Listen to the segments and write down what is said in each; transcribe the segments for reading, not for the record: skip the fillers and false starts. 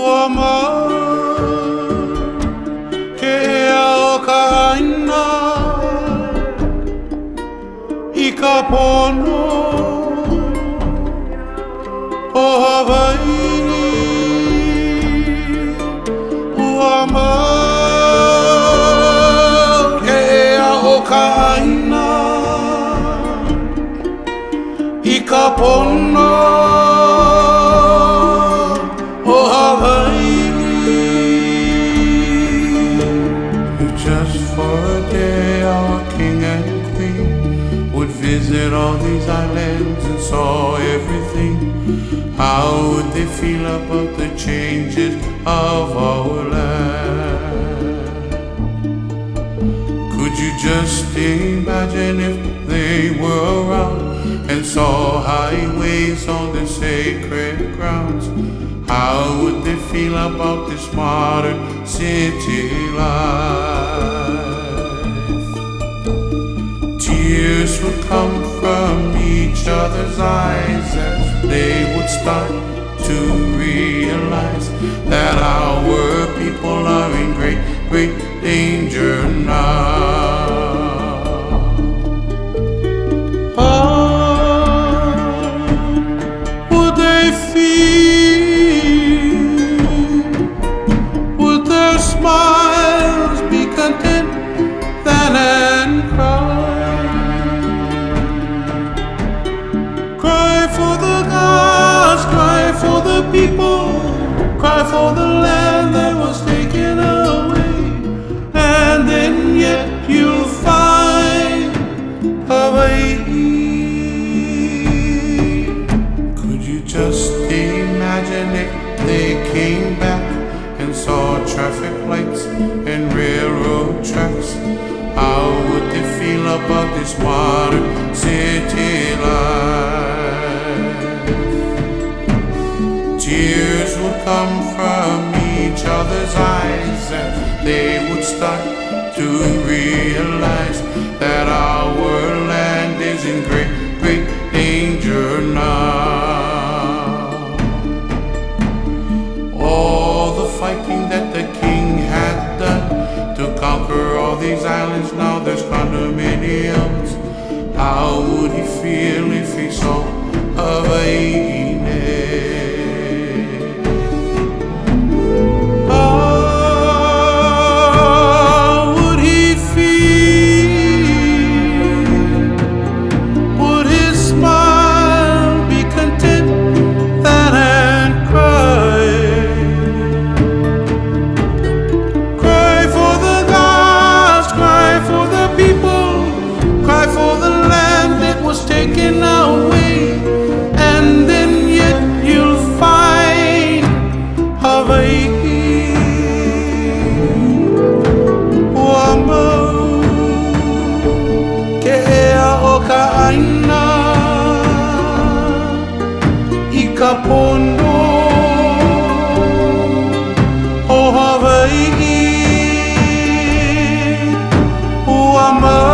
Ua mau ke ea o ka ina I ka pono o Hawaiʻi. Ua mau ke ea o ka ina I ka pono o Hawaiʻi. Just for a day our king and queen would visit all these islands and saw everything. How would they feel about the changes of our land? Could you just imagine if they were around and saw highways on the sacred grounds? How would they feel about this modern city life? Tears would come from each other's eyes as they would start to realize that our people are in great, great danger now. Smiles, be content, than and cry. Cry for the gods, cry for the people, cry for the land that was taken away. And then yet you'll find Hawaiʻi. Could you just imagine if they came back and saw traffic lights and railroad tracks? How would they feel about this modern city life? Tears would come from each other's eyes and they would start to realize that our land is in great, great danger now. Fighting that the king had done to conquer all these islands, now there's condominiums. How would he feel if he saw Hawaiʻi? How would he feel? Would his smile be content that and cry? Taken away, and then yet you'll find Hawaiʻi. Ua mau ke ea o ka ina I ka pono o Hawaiʻi. Ua mau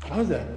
How's that?